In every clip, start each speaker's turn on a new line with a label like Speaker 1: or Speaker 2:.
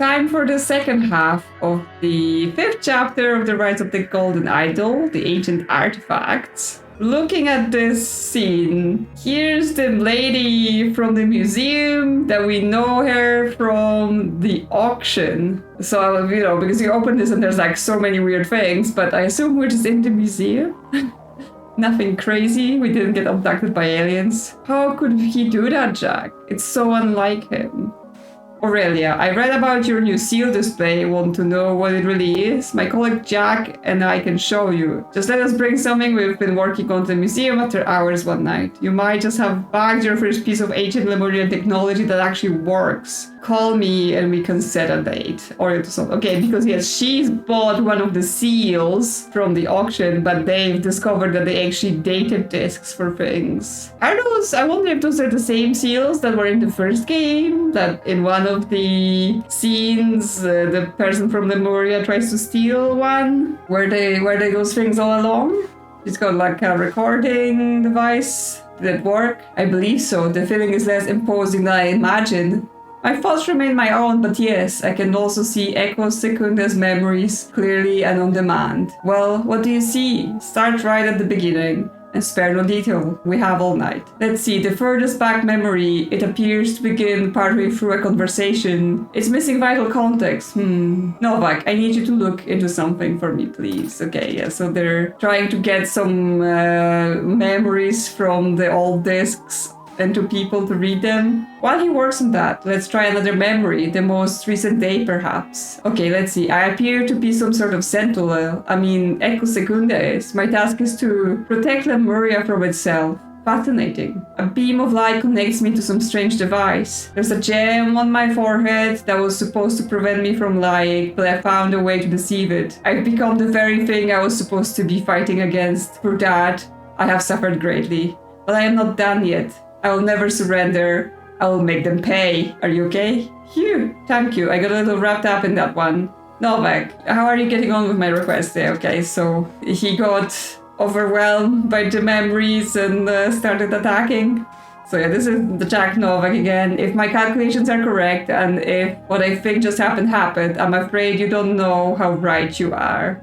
Speaker 1: Time for the second half of the 5th chapter of the Rise of the Golden Idol, the Ancient Artifacts. Looking at this scene, here's the lady from the museum that we know her from the auction. So, because you open this and there's like so many weird things, but I assume we're just in the museum. Nothing crazy. We didn't get abducted by aliens. How could he do that, Jack? It's so unlike him. Aurelia, I read about your new seal display. Want to know what it really is? My colleague Jack and I can show you. Just let us bring something we've been working on to the museum after hours one night. You might just have bagged your first piece of ancient Lemurian technology that actually works. Call me and we can set a date. Okay, because yes, she's bought one of the seals from the auction, but they've discovered that they actually dated discs for things. I wonder if those are the same seals that were in the first game, that in one of the scenes, the person from Lemuria tries to steal one. Were they those things all along? It's got like a recording device. Did it work? I believe so. The feeling is less imposing than I imagined. My thoughts remain my own, but yes, I can also see Echo Secunda's memories clearly and on demand. Well, what do you see? Start right at the beginning. And spare no detail. We have all night. Let's see, the furthest back memory, it appears to begin partway through a conversation. It's missing vital context. Novak, I need you to look into something for me, please. Okay, yeah, so they're trying to get some memories from the old discs and to people to read them. While he works on that, let's try another memory, the most recent day perhaps. Okay, let's see. I appear to be some sort of sentinel. Echo Secunda is. My task is to protect Lemuria from itself. Fascinating. A beam of light connects me to some strange device. There's a gem on my forehead that was supposed to prevent me from lying, but I found a way to deceive it. I've become the very thing I was supposed to be fighting against. For that, I have suffered greatly. But I am not done yet. I will never surrender. I will make them pay. Are you okay? Phew, thank you. I got a little wrapped up in that one. Novak, how are you getting on with my request there? Okay, so he got overwhelmed by the memories and started attacking. So yeah, this is the Jack Novak again. If my calculations are correct and if what I think just happened, I'm afraid you don't know how right you are.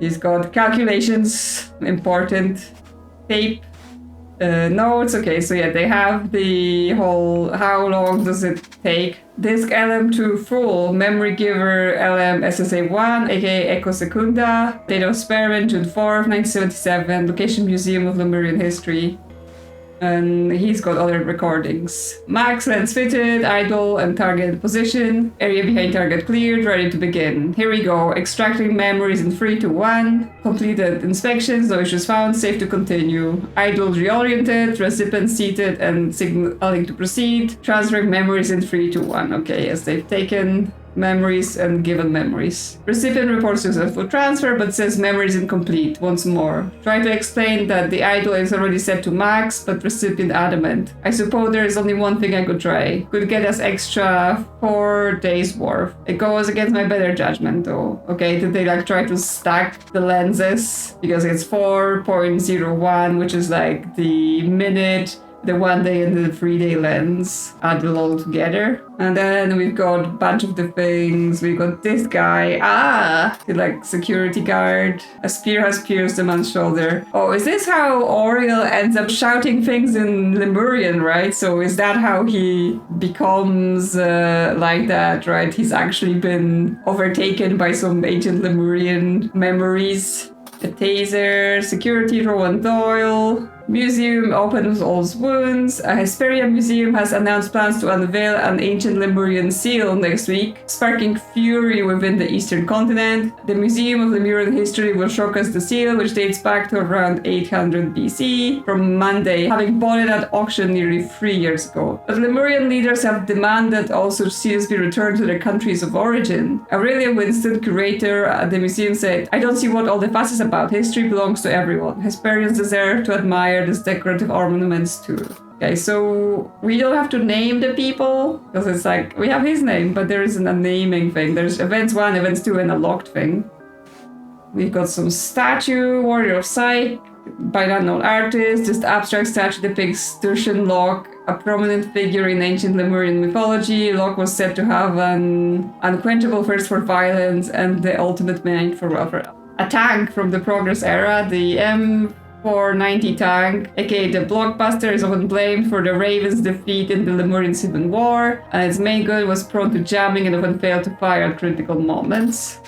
Speaker 1: He's got calculations, important, tape. Notes, okay, so yeah, they have the whole, how long does it take? Disk LM to full, memory giver LM SSA1, aka Echo Secunda, date of experiment June 4th, 1977, location Museum of Lemurian History. And he's got other recordings. Max lens fitted, idle and target position. Area behind target cleared, ready to begin. Here we go. Extracting memories in 3, 2, 1. Completed inspections, no issues found, safe to continue. Idle reoriented, recipient seated and signaling to proceed. Transferring memories in 3, 2, 1. Okay, yes, they've taken memories and given memories. Recipient reports successful transfer but says memories incomplete once more. Try to explain that the idol is already set to max but recipient adamant. I suppose there is only one thing I could try. Could get us extra 4 days worth. It goes against my better judgment though. Okay, did they like try to stack the lenses? Because it's 4.01, which is like the minute, the 1 day and the 3 day lens added all together. And then we've got a bunch of the things. We've got this guy. The like security guard. A spear has pierced the man's shoulder. Oh, is this how Oriel ends up shouting things in Lemurian, right? So is that how he becomes like that, right? He's actually been overtaken by some ancient Lemurian memories. A taser, security Rowan Doyle. Museum opens all wounds. A Hesperia museum has announced plans to unveil an ancient Lemurian seal next week, sparking fury within the eastern continent. The Museum of Lemurian History will showcase the seal, which dates back to around 800 BC, from Monday, having bought it at auction nearly 3 years ago. But Lemurian leaders have demanded all such seals be returned to their countries of origin. Aurelia Winston, curator at the museum, said, "I don't see what all the fuss is about. History belongs to everyone. Hesperians deserve to admire these decorative ornaments too." Okay, so we don't have to name the people, because it's like, we have his name, but there isn't a naming thing. There's events 1, events 2, and a locked thing. We've got some statue, Warrior of Sight, by an unknown artist. This abstract statue depicts Sturtian lock a prominent figure in ancient Lemurian mythology. Locke was said to have an unquenchable thirst for violence and the ultimate mind for welfare. A tank from the Progress era, the M490 tank, aka the Blockbuster, is often blamed for the Ravens' defeat in the Lemurian Civil War, and its main gun was prone to jamming and often failed to fire at critical moments.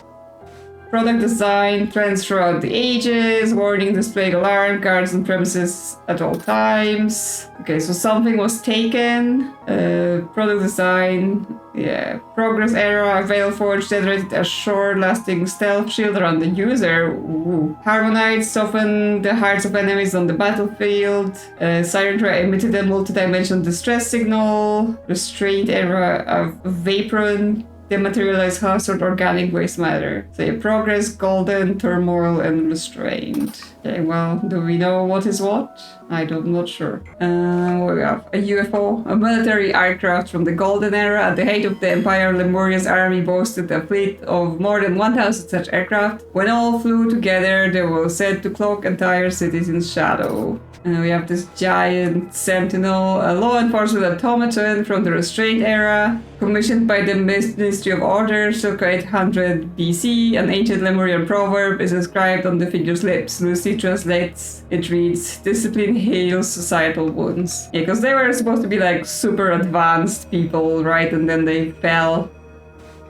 Speaker 1: Product design trends throughout the ages, warning displayed alarm guards on premises at all times. Okay, so something was taken. Product design, yeah. Progress era, Veil Forge generated a short-lasting stealth shield around the user. Ooh. Harmonites soften the hearts of enemies on the battlefield. Siren Tra emitted a multi-dimensional distress signal. Restraint era of Vaporon dematerialized household organic waste matter. So yeah, progress, golden, turmoil, and restraint. Okay, well, do we know what is what? I'm not sure. What we have? A UFO, a military aircraft from the golden era. At the height of the empire, Lemuria's army boasted a fleet of more than 1,000 such aircraft. When all flew together, they were said to cloak entire cities in shadow. And we have this giant sentinel, a law enforcement automaton from the restraint era, commissioned by the Ministry of Order circa 800 BC. An ancient Lemurian proverb is inscribed on the figure's lips. Lucy translates, it reads, discipline heals societal wounds. Yeah, because they were supposed to be like super advanced people, right? And then they fell.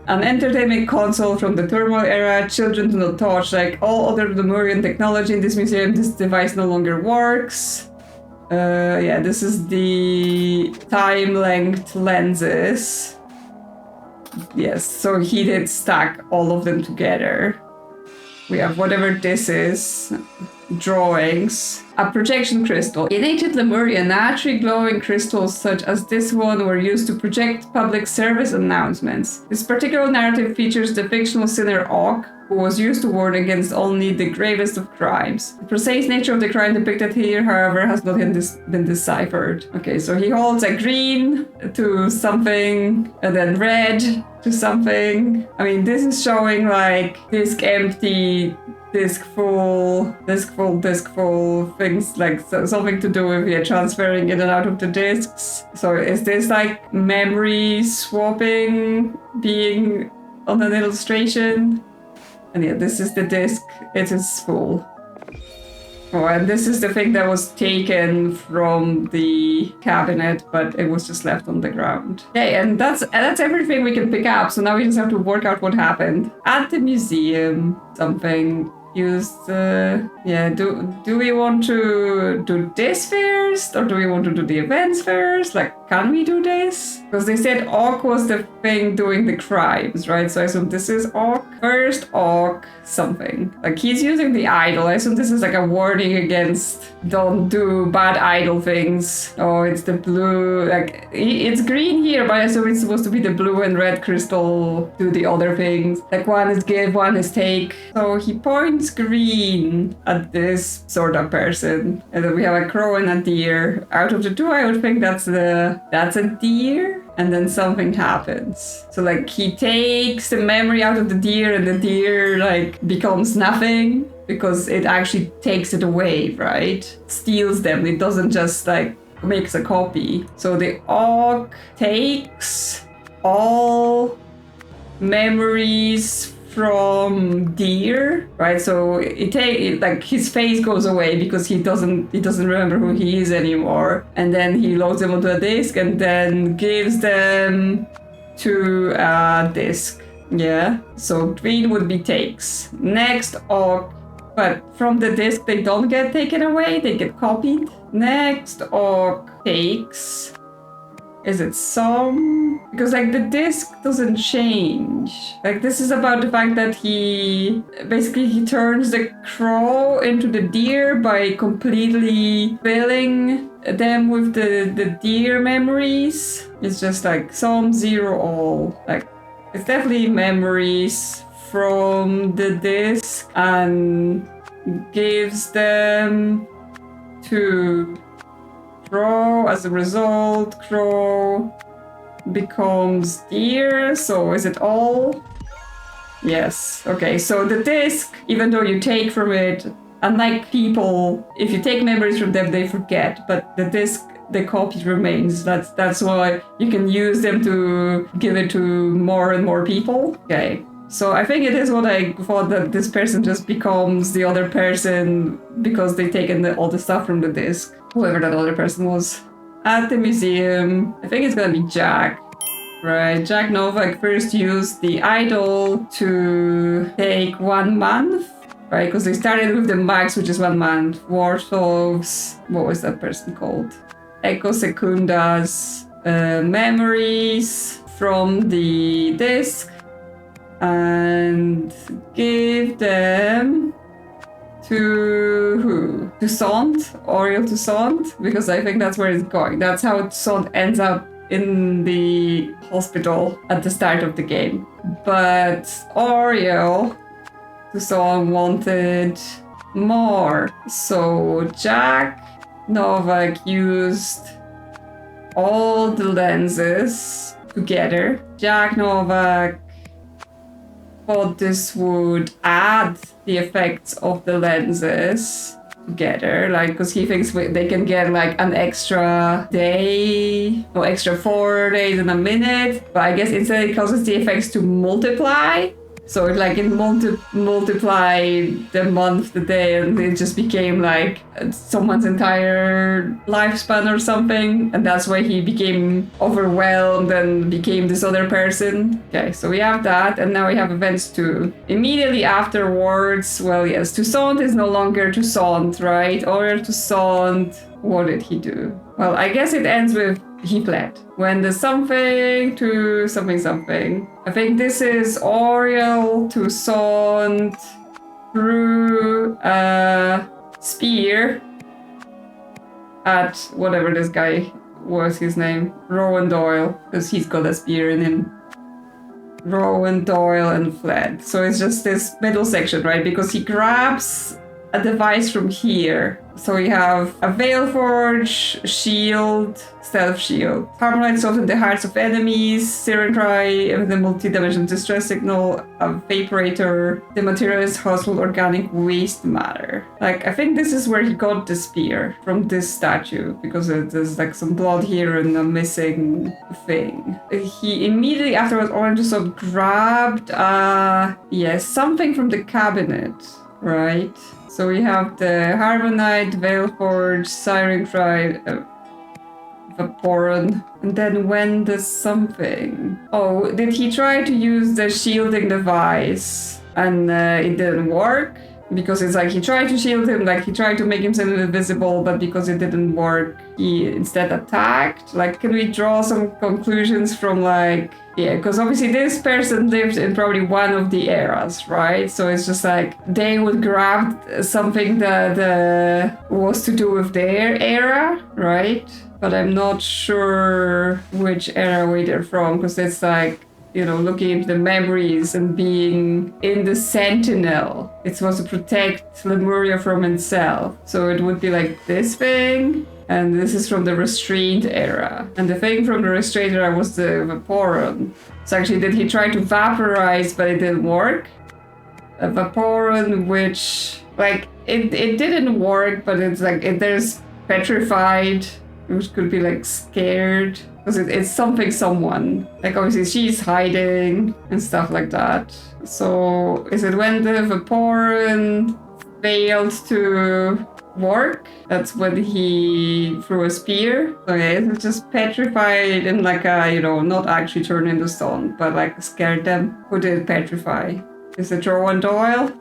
Speaker 1: An entertainment console from the Turmoil era, children do not touch. Like all other Lemurian technology in this museum, this device no longer works. Yeah, this is the time-length lenses. Yes, so he did stack all of them together. We have whatever this is. Drawings. A projection crystal. In ancient Lemuria, naturally glowing crystals such as this one were used to project public service announcements. This particular narrative features the fictional sinner Auk, who was used to warn against only the gravest of crimes. The precise nature of the crime depicted here, however, has not been deciphered. Okay, so he holds a green to something, and then red to something. I mean, this is showing like disc empty, disc full, things like something to do with transferring in and out of the discs. So is this like memory swapping being on an illustration? And yeah, this is the disc, it is full. Oh, and this is the thing that was taken from the cabinet, but it was just left on the ground. Okay, and that's everything we can pick up. So now we just have to work out what happened. At the museum, something used, yeah, do we want to do this first? Or do we want to do the events first? Like, can we do this? Because they said Auk was the thing doing the crimes, right? So I assume this is Auk. First Auk something. Like, he's using the idol. I assume this is like a warning against don't do bad idol things. Oh, it's the blue, like, it's green here, but I assume it's supposed to be the blue and red crystal do the other things. Like, one is give, one is take. So he points green at this sort of person. And then we have a crow and a deer. Out of the two, I would think that's a deer. And then something happens. So like he takes the memory out of the deer and the deer like becomes nothing because it actually takes it away, right? Steals them. It doesn't just like makes a copy. So the Auk takes all memories from deer, right? So it like his face goes away because he doesn't remember who he is anymore, and then he loads them onto a disk and then gives them to a disk. Yeah. So green would be takes. Next Auk, but from the disk they don't get taken away; they get copied. Next Auk takes. Is it some? Because like the disc doesn't change. Like this is about the fact that he turns the crow into the deer by completely filling them with the deer memories. It's just like some, zero, all. Like it's definitely memories from the disc and gives them to Crow. As a result, Crow becomes deer. So is it all? Yes. Okay, so the disc, even though you take from it, unlike people, if you take memories from them, they forget. But the disc the copy remains. That's why you can use them to give it to more and more people. Okay. So I think it is what I thought, that this person just becomes the other person because they taken all the stuff from the disc. Whoever that other person was. At the museum, I think it's gonna be Jack. Right, Jack Novak first used the idol to take 1 month. Right, because they started with the max, which is 1 month. Warthog's, what was that person called? Echo Secunda's memories from the disc. And give them to who? To Sant? Oriel to Sant? Because I think that's where it's going. That's how Sant ends up in the hospital at the start of the game. But Oriel to Sant wanted more. So Jack Novak used all the lenses together. Jack Novak thought this would add the effects of the lenses together, like, because he thinks they can get like an extra day or extra 4 days and a minute, but I guess instead it causes the effects to multiply. So it multiplied the month, the day, and it just became like someone's entire lifespan or something. And that's why he became overwhelmed and became this other person. Okay, so we have that, and now we have events 2. Immediately afterwards, well, yes, Toussaint is no longer Toussaint, right? Or Toussaint, what did he do? Well, I guess it ends with he fled. When the something to something. I think this is Oriel to Sant threw a spear at whatever this guy was his name. Rowan Doyle, because he's got a spear in him. Rowan Doyle and fled. So it's just this middle section, right? Because he grabs a device from here. So we have a Veilforge, shield, stealth shield. Harmonite soften the hearts of enemies, Siren Cry, the multi-dimensional distress signal, a Vaporator, the material is household organic waste matter. Like, I think this is where he got the spear, from this statue, because there's like some blood here and a missing thing. He immediately afterwards also grabbed, something from the cabinet, right? So we have the Harmonite, Veilforge, Siren Cry, Vaporon, and then when the something. Oh, did he try to use the shielding device and it didn't work? Because it's like he tried to shield him, like he tried to make himself invisible, but because it didn't work, he instead attacked. Like, can we draw some conclusions from like, yeah, because obviously this person lived in probably one of the eras, right? So it's just like they would grab something that was to do with their era, right? But I'm not sure which era they're from, because it's like, you know, looking into the memories and being in the Sentinel. It's supposed to protect Lemuria from itself. So it would be like this thing, and this is from the Restrained era. And the thing from the Restrained era was the Vaporon. So actually, did he try to vaporize, but it didn't work? A Vaporon, which, like, it didn't work, but it's like, there's petrified, which could be like scared. Because it's someone. Like, obviously, she's hiding and stuff like that. So, is it when the Vaporon failed to work? That's when he threw a spear? Okay, it's just petrified and like a, you know, not actually turned into stone, but like scared them. Who did petrify? Is it Rowan Doyle?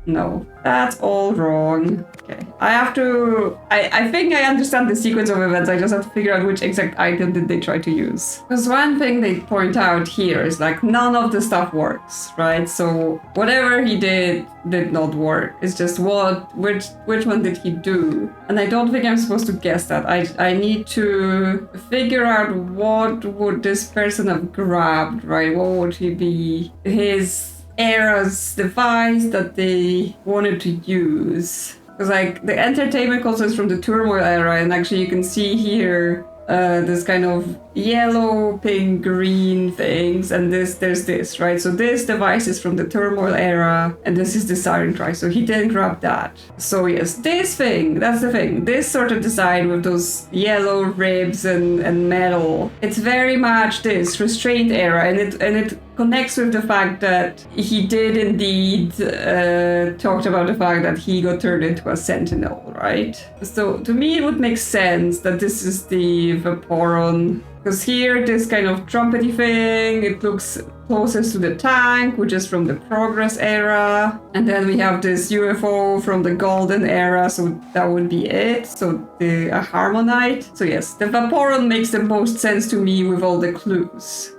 Speaker 1: No, that's all wrong. Okay, I think I understand the sequence of events. I just have to figure out which exact item did they try to use. Because one thing they point out here is like none of the stuff works, right? So whatever he did not work. It's just which one did he do? And I don't think I'm supposed to guess that. I need to figure out what would this person have grabbed, right? What would he be? His era's device that they wanted to use. Because like the entertainment console is from the Turmoil era, and actually you can see here this kind of yellow, pink, green things, and there's this, right? So this device is from the turmoil era, and this is the siren cry. So he didn't grab that. So yes, this thing, that's the thing. This sort of design with those yellow ribs and metal. It's very much this restraint era, and it connects with the fact that he did indeed talked about the fact that he got turned into a sentinel, right? So to me it would make sense that this is the Vaporon, because here this kind of trumpety thing, it looks closest to the tank, which is from the progress era, and then we have this UFO from the golden era, so that would be it. So the Harmonite. So yes, the Vaporon makes the most sense to me with all the clues.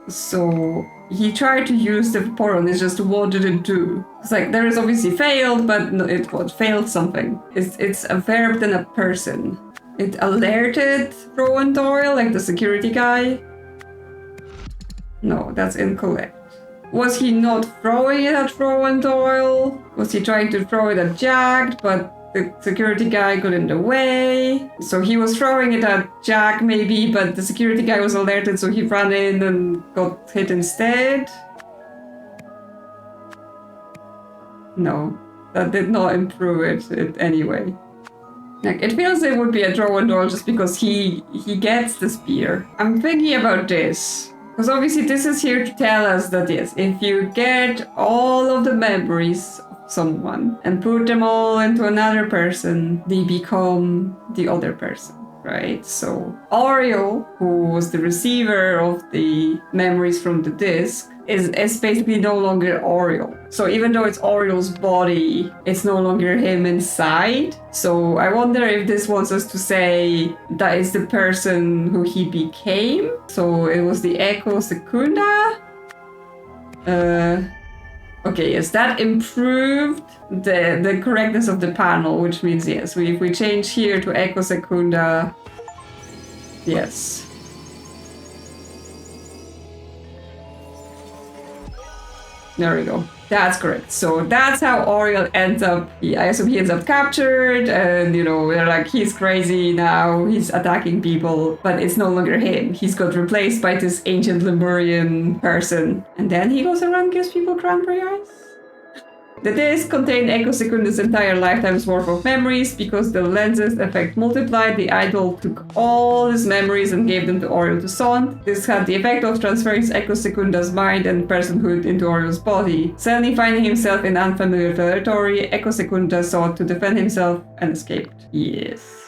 Speaker 1: So he tried to use the Vaporon, it's just what did it do? It's like there is obviously failed, but no, it failed something. It's a verb than a person. It alerted Rowan Doyle, like the security guy. No, that's incorrect. Was he not throwing it at Rowan Doyle? Was he trying to throw it at Jack, but the security guy got in the way? So he was throwing it at Jack maybe, but the security guy was alerted, so he ran in and got hit instead? No, that did not improve it anyway. Like, it feels it would be a Rowan Doyle just because he gets the spear. I'm thinking about this, because obviously this is here to tell us that yes, if you get all of the memories of someone and put them all into another person, they become the other person, right? So Oriole, who was the receiver of the memories from the disc, is basically no longer Oriole. So even though it's Oriole's body, it's no longer him inside. So I wonder if this wants us to say that is the person who he became. So it was the Echo Secunda. Okay, yes, that improved the correctness of the panel, which means yes, if we change here to Echo Secunda, yes. There we go. That's correct. So that's how Oriole ends up. I assume he ends up captured, and they're like, he's crazy now. He's attacking people, but it's no longer him. He's got replaced by this ancient Lemurian person, and then he goes around and gives people cranberry eyes. The disc contained Echo Secunda's entire lifetime's worth of memories. Because the lens's effect multiplied, the idol took all his memories and gave them to Oriole to Son. This had the effect of transferring Echo Secunda's mind and personhood into Oriole's body. Suddenly finding himself in unfamiliar territory, Echo Secunda sought to defend himself and escaped. Yes.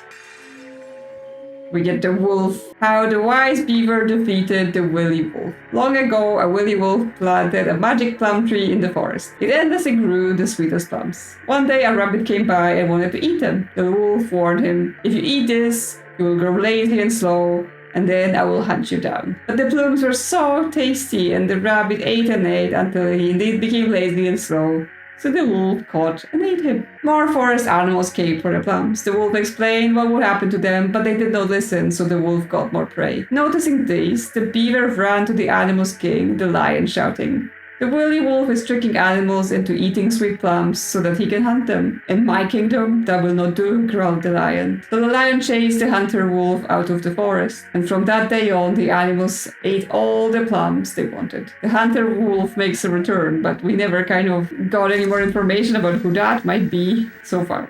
Speaker 1: We get the wolf. How the wise beaver defeated the willy wolf. Long ago, a willy wolf planted a magic plum tree in the forest. It endlessly grew the sweetest plums. One day, a rabbit came by and wanted to eat them. The wolf warned him, "If you eat this, you will grow lazy and slow, and then I will hunt you down." But the plums were so tasty, and the rabbit ate and ate until he indeed became lazy and slow. So the wolf caught and ate him. More forest animals came for the plums. The wolf explained what would happen to them, but they did not listen, so the wolf got more prey. Noticing this, the beaver ran to the animals' king, the lion, shouting, "The willy wolf is tricking animals into eating sweet plums so that he can hunt them. In my kingdom, that will not do," growled the lion. So the lion chased the hunter wolf out of the forest, and from that day on, the animals ate all the plums they wanted. The hunter wolf makes a return, but we never kind of got any more information about who that might be so far.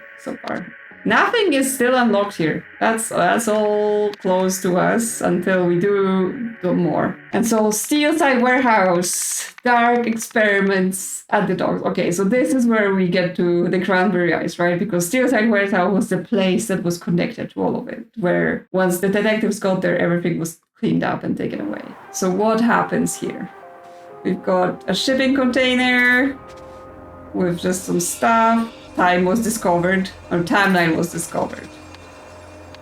Speaker 1: Nothing is still unlocked here. That's all close to us until we do more. And so Steelside Warehouse, dark experiments at the dogs. Okay, so this is where we get to the cranberry eyes, right? Because Steelside Warehouse was the place that was connected to all of it, where once the detectives got there, everything was cleaned up and taken away. So what happens here? We've got a shipping container with just some stuff. Timeline was discovered.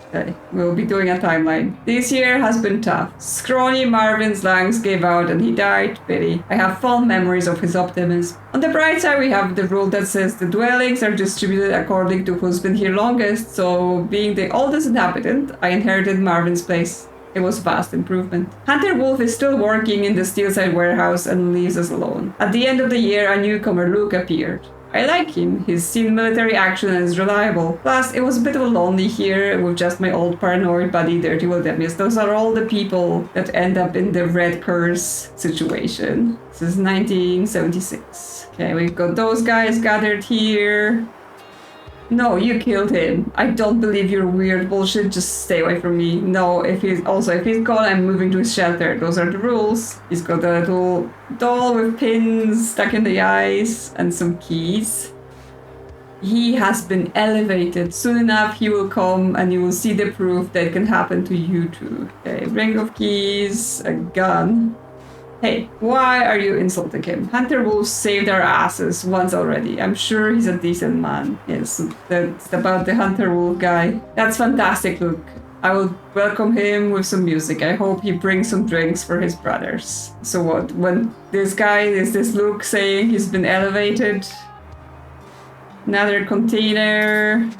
Speaker 1: Okay, we'll be doing a timeline. This year has been tough. Scrawny Marvin's lungs gave out and he died. Pity. I have fond memories of his optimism. On the bright side, we have the rule that says the dwellings are distributed according to who's been here longest, so being the oldest inhabitant, I inherited Marvin's place. It was a vast improvement. Hunter Wolf is still working in the Steelside Warehouse and leaves us alone. At the end of the year, a newcomer, Luke, appeared. I like him. He's seen military action and is reliable. Plus, it was a bit of a lonely here with just my old paranoid buddy, Dirty Wildemius. Those are all the people that end up in the Red Curse situation. This is 1976. Okay, we've got those guys gathered here. No, you killed him. I don't believe your weird bullshit. Just stay away from me. No, if he's gone, I'm moving to his shelter. Those are the rules. He's got a little doll with pins stuck in the eyes and some keys. He has been elevated. Soon enough, he will come and you will see the proof that can happen to you too. Okay, ring of keys, a gun. Hey, why are you insulting him? Hunter Wolf saved our asses once already. I'm sure he's a decent man. Yes, that's about the Hunter Wolf guy. That's fantastic, Luke. I will welcome him with some music. I hope he brings some drinks for his brothers. So what? When this guy, is this Luke saying he's been elevated? Another container.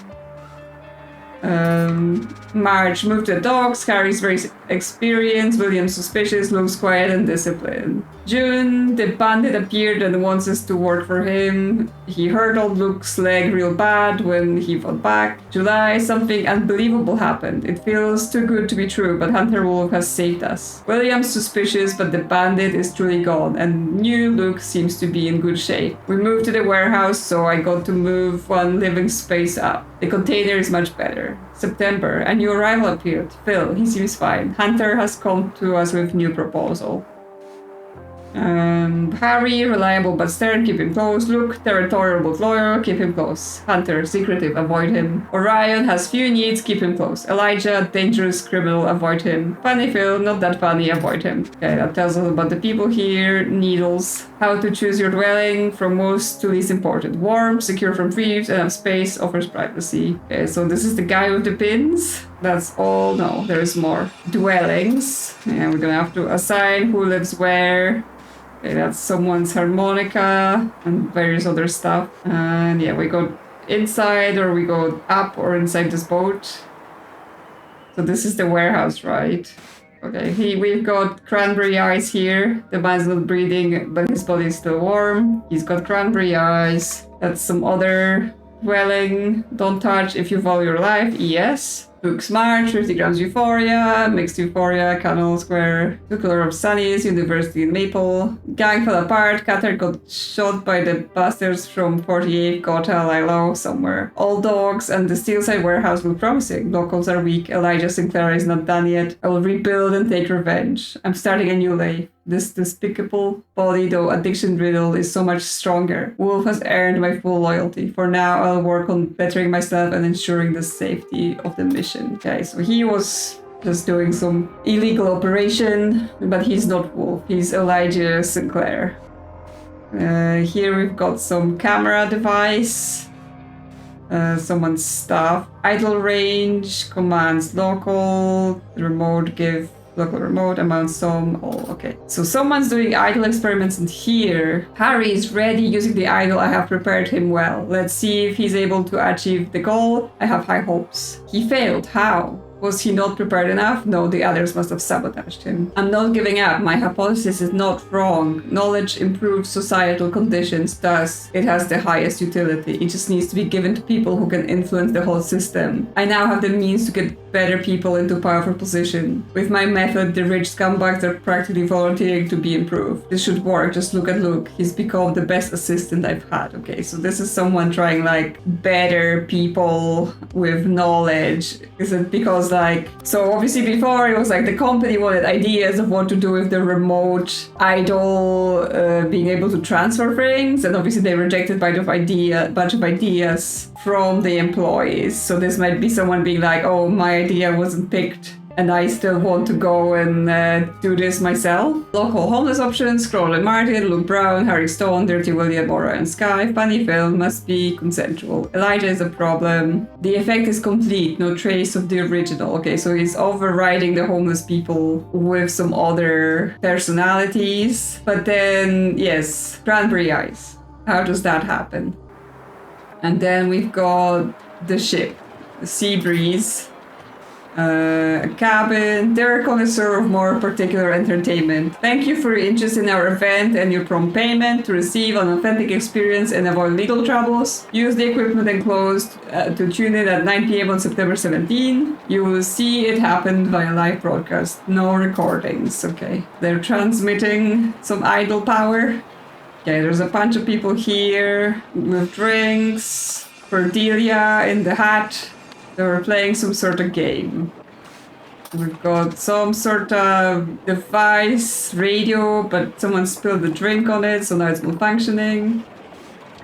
Speaker 1: Marge moved the dogs. Harry's very experienced. William's suspicious. Luke's quiet and disciplined. June, the bandit appeared and wants us to work for him. He hurtled Luke's leg real bad when he fought back. July, something unbelievable happened. It feels too good to be true, but Hunter Wolf has saved us. William's suspicious, but the bandit is truly gone, and new Luke seems to be in good shape. We moved to the warehouse, so I got to move one living space up. The container is much better. September, a new arrival appeared. Phil, he seems fine. Hunter has come to us with new proposal. Harry, reliable but stern, keep him close. Luke, territorial but loyal, keep him close. Hunter, secretive, avoid him. Orion has few needs, keep him close. Elijah, dangerous criminal, avoid him. Funny Phil, not that funny, avoid him. Okay, that tells us about the people here. Needles. How to choose your dwelling from most to least important. Warm, secure from thieves, and have space, offers privacy. Okay, so this is the guy with the pins. That's all. No, there's more. Dwellings. And we're gonna have to assign who lives where. Okay, that's someone's harmonica and various other stuff. And yeah, we go inside or we go up or inside this boat. So this is the warehouse, right? Okay, we've got cranberry eyes here. The man's not breathing, but his body is still warm. He's got cranberry eyes. That's some other dwelling. Don't touch if you value your life. Yes. Luke's March, 50 grams Euphoria, Mixed Euphoria, Canal Square, The Color of Sunnies, University in Maple. Gang fell apart, Cutter got shot by the bastards from 48, Gotha, Lilo, somewhere. All dogs and the Steelside Warehouse look promising. Locals are weak, Elijah Sinclair is not done yet. I will rebuild and take revenge. I'm starting a new life. This despicable body, though addiction riddle, is so much stronger. Wolf has earned my full loyalty. For now, I'll work on bettering myself and ensuring the safety of the mission. Okay, so he was just doing some illegal operation, but he's not Wolf. He's Elijah Sinclair. Here we've got some camera device. Someone's stuff. Idle range, commands local, remote give local remote, amount some. Oh, okay. So someone's doing idle experiments in here. Harry is ready using the idol. I have prepared him well. Let's see if he's able to achieve the goal. I have high hopes. He failed. How? Was he not prepared enough? No, the others must have sabotaged him. I'm not giving up. My hypothesis is not wrong. Knowledge improves societal conditions, thus it has the highest utility. It just needs to be given to people who can influence the whole system. I now have the means to get better people into powerful position. With my method, the rich scumbags are practically volunteering to be improved. This should work. Just look at Luke. He's become the best assistant I've had. Okay, so this is someone trying like better people with knowledge. Is it because so obviously before it was like the company wanted ideas of what to do with the remote idol being able to transfer things, and obviously they rejected a bunch of ideas from the employees. So this might be someone being like, oh, my idea wasn't picked and I still want to go and do this myself. Local homeless options, Scroll and Martin, Luke Brown, Harry Stone, Dirty William, Aura and Sky. Funny film, must be consensual. Elijah is a problem. The effect is complete, no trace of the original. Okay, so he's overriding the homeless people with some other personalities. But then, yes, cranberry eyes. How does that happen? And then we've got the ship, the Sea Breeze. A cabin. They're a connoisseur of more particular entertainment. Thank you for your interest in our event and your prompt payment to receive an authentic experience and avoid legal troubles. Use the equipment enclosed to tune in at 9 p.m. on September 17. You will see it happen via live broadcast. No recordings. Okay. They're transmitting some idle power. Okay, there's a bunch of people here with drinks. Cordelia in the hat. They were playing some sort of game. We've got some sort of device, radio, but someone spilled the drink on it, so now it's malfunctioning.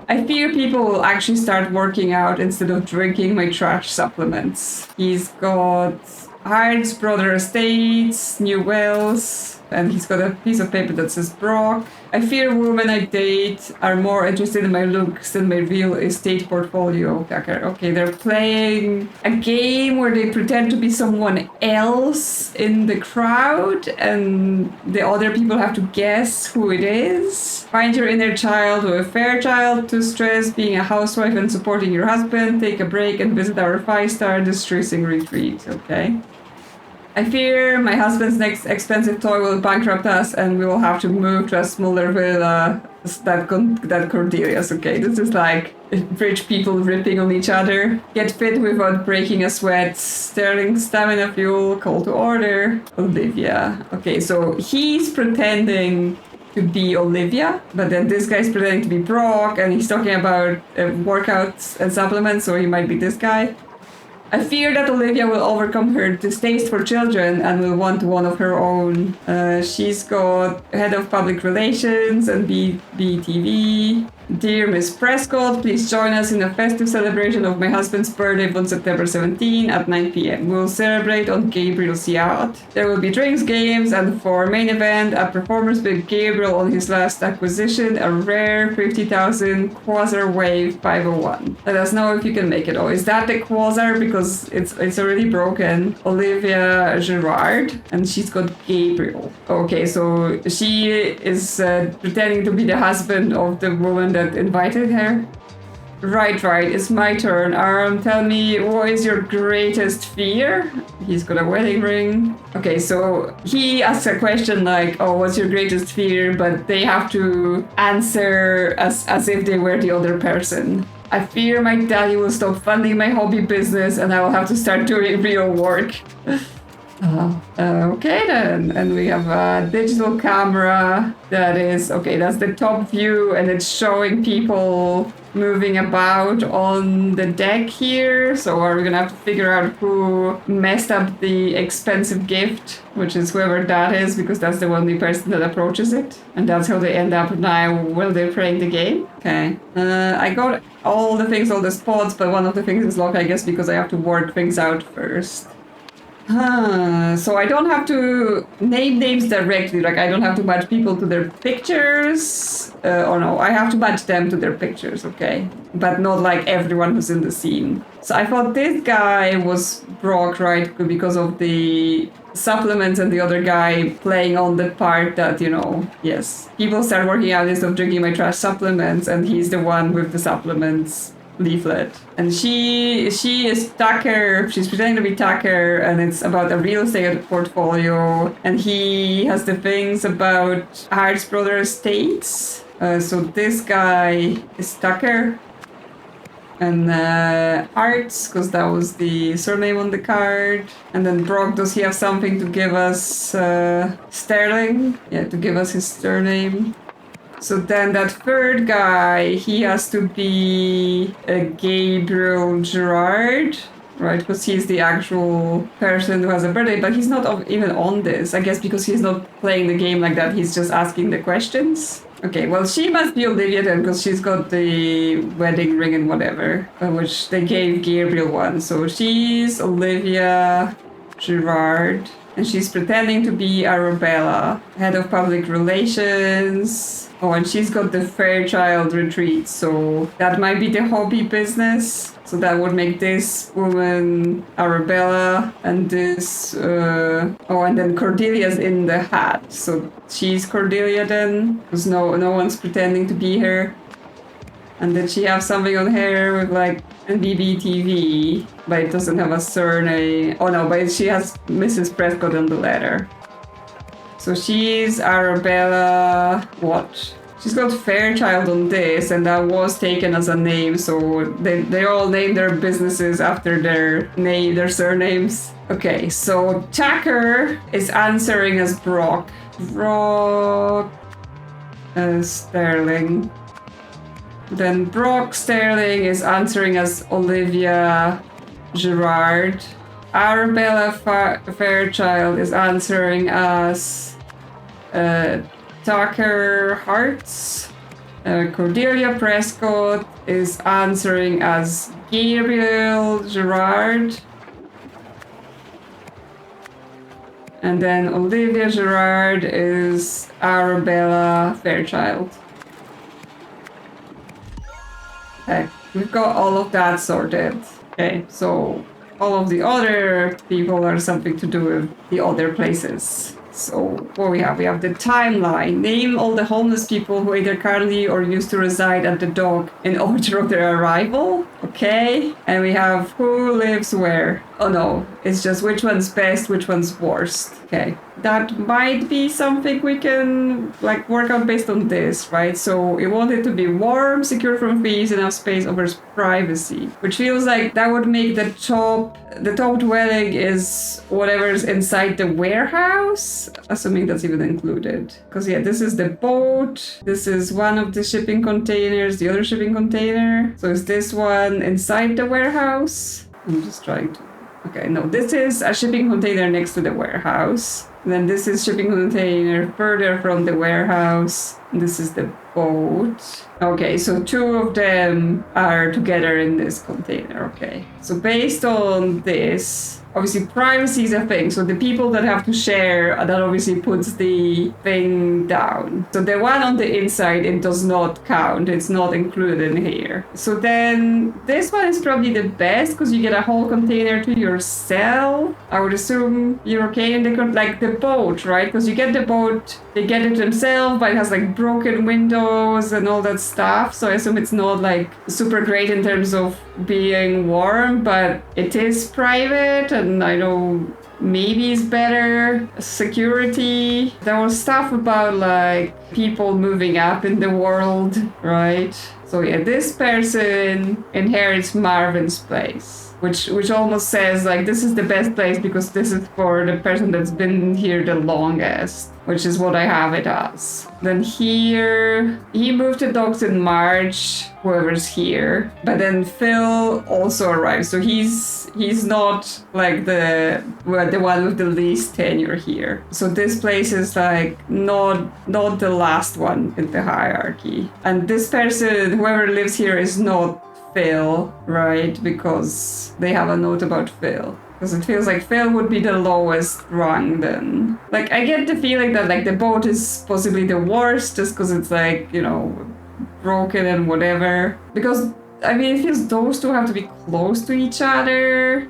Speaker 1: I fear people will actually start working out instead of drinking my trash supplements. He's got Hart's Brother Estates, New Wells, and he's got a piece of paper that says Brock. I fear women I date are more interested in my looks than my real estate portfolio. Okay, they're playing a game where they pretend to be someone else in the crowd and the other people have to guess who it is. Find your inner child or a fair child to stress being a housewife and supporting your husband. Take a break and visit our 5-star distressing retreat. Okay. I fear my husband's next expensive toy will bankrupt us and we will have to move to a smaller villa that Cordelia's. Okay, this is like rich people ripping on each other. Get fit without breaking a sweat. Sterling stamina fuel. Call to order. Olivia. Okay, so he's pretending to be Olivia, but then this guy's pretending to be Brock and he's talking about workouts and supplements, so he might be this guy. I fear that Olivia will overcome her distaste for children and will want one of her own. She's got head of public relations and BTV. Dear Miss Prescott, please join us in a festive celebration of my husband's birthday on September 17 at 9 p.m. We'll celebrate on Gabriel's yacht. There will be drinks, games, and for main event, a performance with Gabriel on his last acquisition, a rare 50,000 Quasar Wave 501. Let us know if you can make it. Oh, is that the Quasar? Because it's already broken. Olivia Gerard, and she's got Gabriel. Okay, so she is pretending to be the husband of the woman that invited her. Right, it's my turn. Tell me, what is your greatest fear? He's got a wedding ring. Okay, so he asks a question like, oh, what's your greatest fear? But they have to answer as if they were the other person. I fear my daddy will stop funding my hobby business and I will have to start doing real work. Okay then, and we have a digital camera that is, okay, that's the top view and it's showing people moving about on the deck here. So are we gonna have to figure out who messed up the expensive gift, which is whoever that is, because that's the only person that approaches it. And that's how they end up now while they're playing the game. Okay, I got all the things, all the spots, but one of the things is locked, I guess, because I have to work things out first. So I don't have to name names directly, like I don't have to match people to their pictures, or no, I have to match them to their pictures, okay? But not like everyone who's in the scene. So I thought this guy was Brock, right? Because of the supplements and the other guy playing on the part that, you know, yes. People start working out instead of drinking my trash supplements and he's the one with the supplements leaflet. And she is Tucker. She's pretending to be Tucker, and it's about a real estate portfolio. And he has the things about Hart's Brother Estates. So this guy is Tucker. And Arts, because that was the surname on the card. And then Brock, does he have something to give us? Sterling? Yeah, to give us his surname. So then that third guy, he has to be Gabriel Gerard, right? Because he's the actual person who has a birthday, but he's not even on this. I guess because he's not playing the game like that, he's just asking the questions. Okay, well, she must be Olivia then, because she's got the wedding ring and whatever, which they gave Gabriel one. So she's Olivia Gerard. And she's pretending to be Arabella, head of public relations. Oh, and she's got the Fairchild retreat, so that might be the hobby business. So that would make this woman Arabella, and this, oh, and then Cordelia's in the hat. So she's Cordelia then, because no one's pretending to be her. And did she have something on her with like BBTV, but it doesn't have a surname? Oh no, but she has Mrs. Prescott on the letter. So she's Arabella, what? She's got Fairchild on this, and that was taken as a name, so they all named their businesses after their surnames. Okay, so Tucker is answering as Brock. Brock Sterling. Then Brock Sterling is answering as Olivia Gerard. Arabella Fairchild is answering as Tucker Hartz. Cordelia Prescott is answering as Gabriel Gerard. And then Olivia Gerard is Arabella Fairchild. Okay, we've got all of that sorted. Okay, so all of the other people are something to do with the other places. So what we have the timeline. Name all the homeless people who either currently or used to reside at the dock in order of their arrival. Okay. And we have who lives where. Oh no, it's just which one's best, which one's worst. Okay. That might be something we can like work out based on this, right? So we want it to be warm, secure from fees, enough space offers privacy, which feels like that would make the top dwelling is whatever's inside the warehouse, assuming that's even included. Because yeah, this is the boat, this is one of the shipping containers, the other shipping container. So is this one inside the warehouse? I'm just trying to... Okay, no, this is a shipping container next to the warehouse. Then this is shipping container further from the warehouse. This is the boat. Okay, so two of them are together in this container. Okay, so based on this, obviously privacy is a thing. So the people that have to share, that obviously puts the thing down. So the one on the inside, it does not count. It's not included in here. So then this one is probably the best because you get a whole container to yourself. I would assume you're okay in the boat, right? Because you get the boat, they get it themselves, but it has like broken windows and all that stuff. So I assume it's not like super great in terms of being warm, but it is private, and I know maybe it's better security. There was stuff about like people moving up in the world, right? So yeah, this person inherits Marvin's place. Which almost says like this is the best place because this is for the person that's been here the longest, which is what I have it as. Then here, he moved to docks in March, whoever's here. But then Phil also arrived, so he's not like the one with the least tenure here. So this place is like not the last one in the hierarchy. And this person, whoever lives here, is not Phil, right? Because they have a note about Phil. Because it feels like Phil would be the lowest rung then. Like, I get the feeling that, like, the boat is possibly the worst just because it's, like, you know, broken and whatever. Because, I mean, it feels those two have to be close to each other.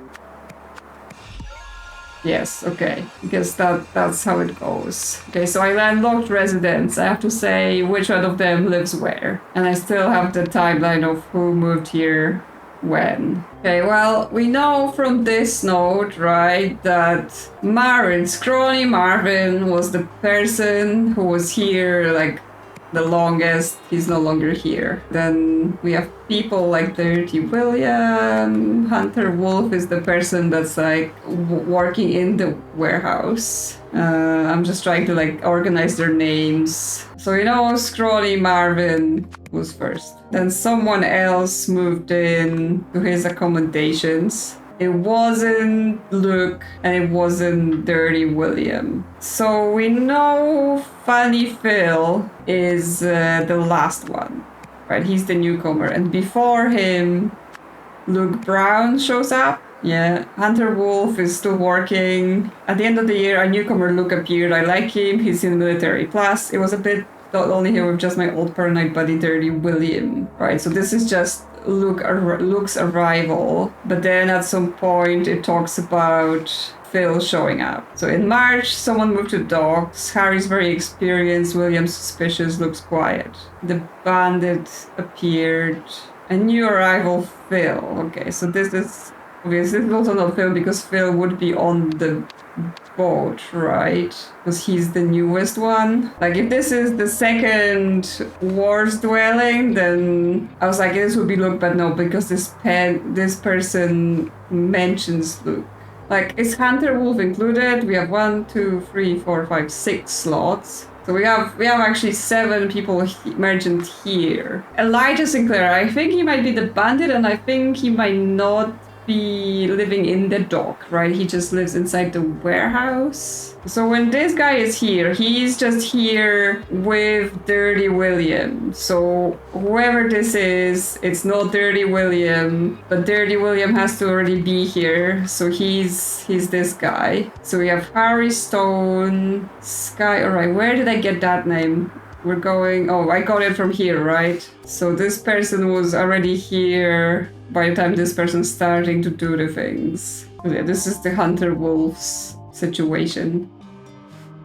Speaker 1: Yes, okay. I guess that's how it goes. Okay, so I landlocked residents. I have to say which one of them lives where. And I still have the timeline of who moved here when. Okay, well, we know from this note, right, that Scrawny Marvin was the person who was here, like, the longest. He's no longer here. Then we have people like Dirty William. Hunter Wolf is the person that's like working in the warehouse. I'm just trying to like organize their names. So you know, Scrawny Marvin was first. Then someone else moved in to his accommodations. It wasn't Luke and it wasn't Dirty William. So we know Funny Phil is the last one, right? He's the newcomer. And before him, Luke Brown shows up. Yeah, Hunter Wolf is still working. At the end of the year, a newcomer Luke appeared. I like him. He's in military. Plus, it was a bit not only here with just my old paranoid buddy, Dirty William, right? So this is just Luke's arrival, but then at some point it talks about Phil showing up. So in March, someone moved to the docks. Harry's very experienced. William's suspicious. Luke's quiet. The bandit appeared. A new arrival, Phil. Okay, so this is obviously this is also not Phil because Phil would be on the boat, right? Because he's the newest one. Like if this is the second Wars dwelling, then I was like, this would be Luke, but no, because this person mentions Luke. Like, is Hunter Wolf included? We have 1, 2, 3, 4, 5, 6 slots. So we have actually 7 people merchant here. Elijah Sinclair, I think he might be the bandit, and I think he might not be living in the dock, right? He just lives inside the warehouse. So when this guy is here, he's just here with Dirty William. So whoever this is, it's not Dirty William, but Dirty William has to already be here. So he's this guy. So we have Harry Stone, Sky. All right, where did I get that name? We're going, oh, I got it from here, right? So this person was already here by the time this person's starting to do the things. Yeah, this is the Hunter Wolves situation.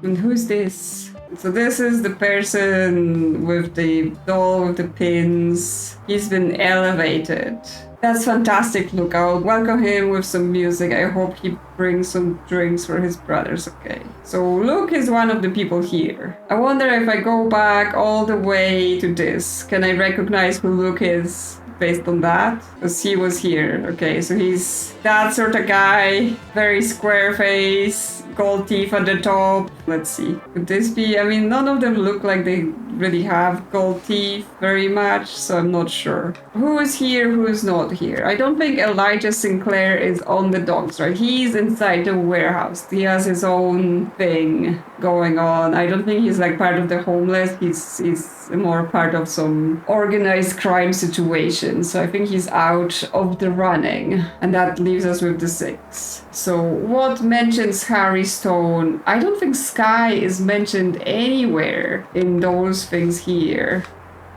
Speaker 1: And who's this? So this is the person with the doll with the pins. He's been elevated. That's fantastic, Luke. I'll welcome him with some music. I hope he brings some drinks for his brothers, okay? So Luke is one of the people here. I wonder if I go back all the way to this, can I recognize who Luke is based on that? Because he was here. Okay, so he's that sort of guy. Very square face, gold teeth at the top. Let's see. Could this be? I mean, none of them look like they really have gold teeth very much, so I'm not sure. Who is here, who is not here? I don't think Elijah Sinclair is on the docks, right? He's inside the warehouse. He has his own thing going on. I don't think he's like part of the homeless. He's more part of some organized crime situation. So I think he's out of the running. And that leaves us with the 6. So what mentions Harry Stone? I don't think Sky is mentioned anywhere in those things here.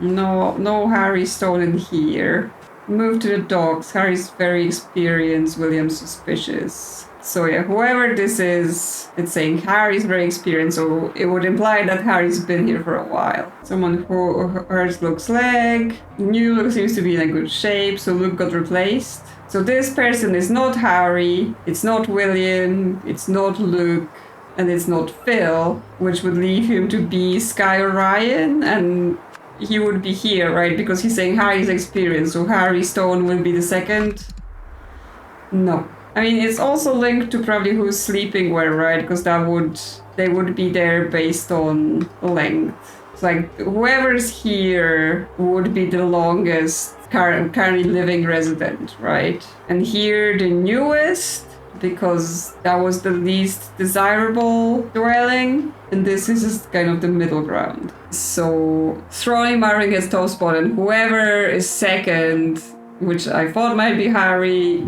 Speaker 1: No Harry Stone in here. Move to the docks. Harry's very experienced. William's suspicious. So yeah, whoever this is, it's saying Harry's very experienced, so it would imply that Harry's been here for a while. Someone who hurts Luke's leg. New Luke seems to be in a good shape, so Luke got replaced. So this person is not Harry, it's not William, it's not Luke, and it's not Phil, which would leave him to be Sky Orion, and he would be here, right? Because he's saying Harry's experienced, so Harry Stone will be the second. No. I mean, it's also linked to probably who's sleeping where, right? Because they would be there based on length. It's like whoever's here would be the longest currently living resident, right? And here the newest, because that was the least desirable dwelling, and this is just kind of the middle ground. So Throwing Marvin gets top spot, and whoever is second, which I thought might be Harry,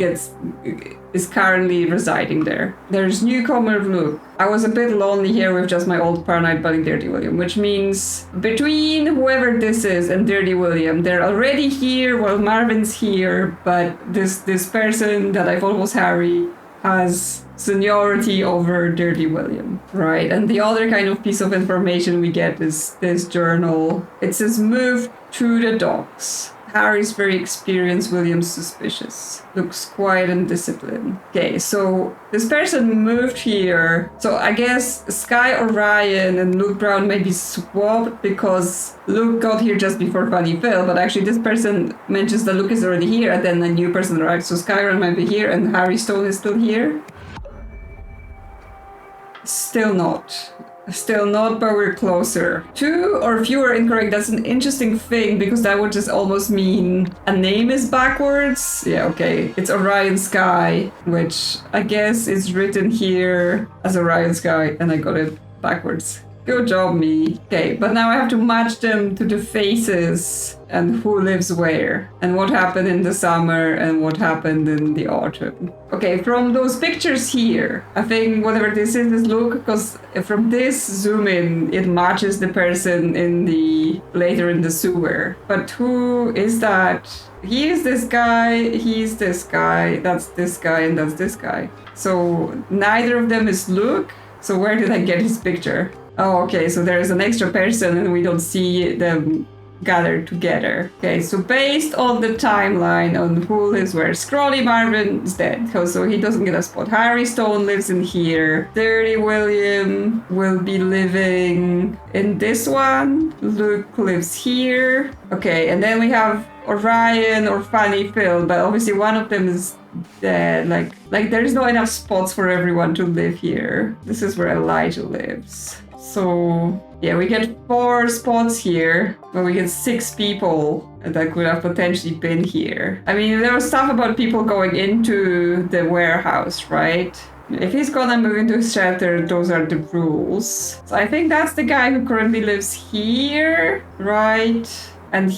Speaker 1: is currently residing there. There's newcomer Luke. I was a bit lonely here with just my old paranoid buddy Dirty William, which means between whoever this is and Dirty William, they're already here while Marvin's here, but this person that I thought was Harry has seniority over Dirty William, right? And the other kind of piece of information we get is this journal. It says move to the docks. Harry's very experienced, William's suspicious. Looks quiet and disciplined. Okay, so this person moved here. So I guess Sky Orion and Luke Brown may be swapped because Luke got here just before Funny Phil, but actually this person mentions that Luke is already here and then a new person arrived. So Sky Orion might be here and Harry Stone is still here. Still not, but we're closer. 2 or fewer incorrect, that's an interesting thing because that would just almost mean a name is backwards. Yeah, okay. It's Orion Sky, which I guess is written here as Orion Sky, and I got it backwards. Good job, me. Okay, but now I have to match them to the faces and who lives where and what happened in the summer and what happened in the autumn. Okay, from those pictures here, I think whatever this is look, because from this zoom in, it matches the person in the later in the sewer. But who is that? He is this guy, he's this guy, that's this guy, and that's this guy. So neither of them is Luke. So where did I get his picture? Oh, okay, so there is an extra person and we don't see them gathered together. Okay, so based on the timeline on who lives where, Scrawly Marvin is dead, so he doesn't get a spot. Harry Stone lives in here. Dirty William will be living in this one. Luke lives here. Okay, and then we have Orion or Fanny Phil, but obviously one of them is dead. Like there's not enough spots for everyone to live here. This is where Elijah lives. So yeah, we get 4 spots here, but we get 6 people that could have potentially been here. I mean, there was stuff about people going into the warehouse, right? If he's gonna move into his shelter, those are the rules. So I think that's the guy who currently lives here, right? And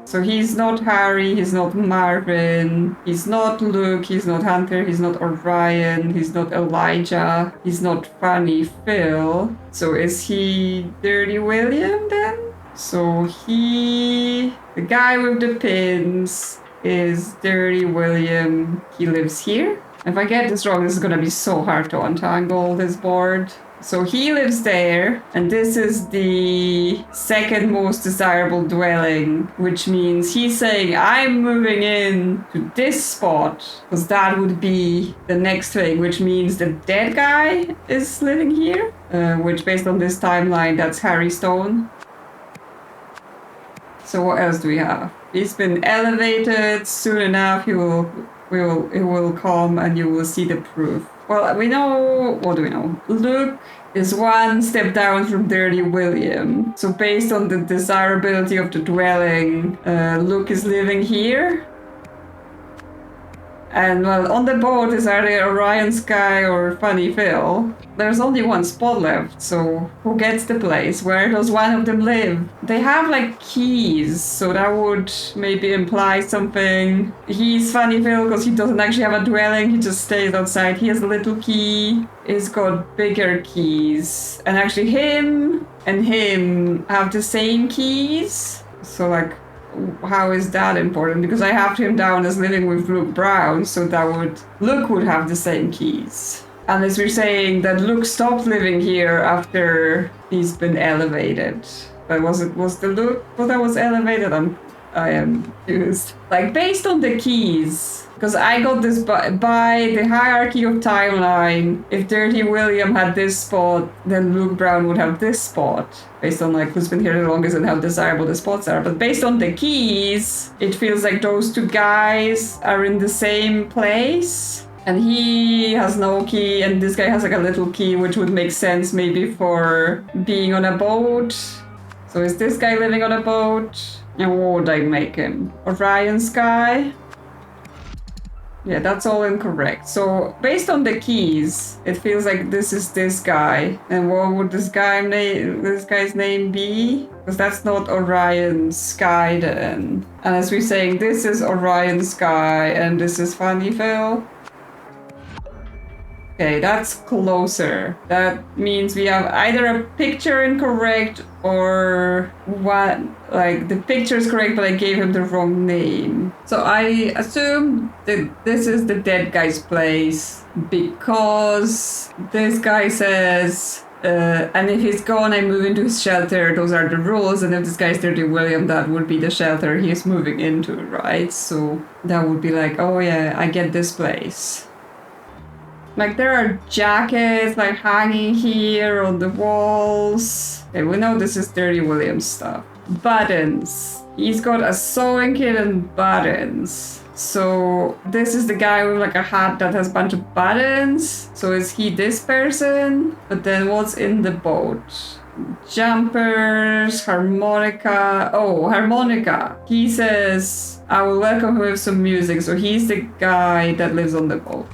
Speaker 1: so he's not Harry, he's not Marvin, he's not Luke, he's not Hunter, he's not Orion, he's not Elijah, he's not Funny Phil. So is he Dirty William then? So the guy with the pins is Dirty William. He lives here. If I get this wrong, this is gonna be so hard to untangle this board. So he lives there, and this is the second most desirable dwelling, which means he's saying, I'm moving in to this spot, because that would be the next thing, which means the dead guy is living here, which based on this timeline, that's Harry Stone. So what else do we have? He's been elevated. Soon enough, he will come and you will see the proof. Well, we know... What do we know? Luke is 1 step down from Dirty William. So based on the desirability of the dwelling, Luke is living here. And well, on the boat is either Orion Sky or Funny Phil. There's only 1 spot left, so who gets the place? Where does one of them live? They have like keys, so that would maybe imply something. He's Funny Phil because he doesn't actually have a dwelling, he just stays outside. He has a little key, he's got bigger keys. And actually him and him have the same keys. So like, how is that important? Because I have him down as living with Luke Brown, so Luke would have the same keys. Unless we're saying that Luke stopped living here after he's been elevated. But was the Luke that was elevated? I am confused. Like based on the keys, because I got this by the hierarchy of timeline, if Dirty William had this spot, then Luke Brown would have this spot. Based on like who's been here the longest and how desirable the spots are. But based on the keys, it feels like those 2 guys are in the same place. And he has no key, and this guy has like a little key, which would make sense maybe for being on a boat. So is this guy living on a boat? And what would I make him? Orion Sky? Yeah, that's all incorrect. So based on the keys, it feels like this is this guy. And what would this guy's name be? Because that's not Orion Sky then. Unless we're saying this is Orion Sky and this is Funny Phil. Okay, that's closer. That means we have either a picture incorrect or the picture is correct, but I gave him the wrong name. So I assume that this is the dead guy's place because this guy says, and if he's gone, I move into his shelter. Those are the rules. And if this guy's Dirty William, that would be the shelter he's moving into, right? So that would be like, oh yeah, I get this place. Like there are jackets like hanging here on the walls. Okay, we know this is Dirty William's stuff. Buttons. He's got a sewing kit and buttons. So this is the guy with like a hat that has a bunch of buttons. So is he this person? But then what's in the boat? Jumpers, harmonica. Oh, harmonica. He says, I will welcome him with some music. So he's the guy that lives on the boat.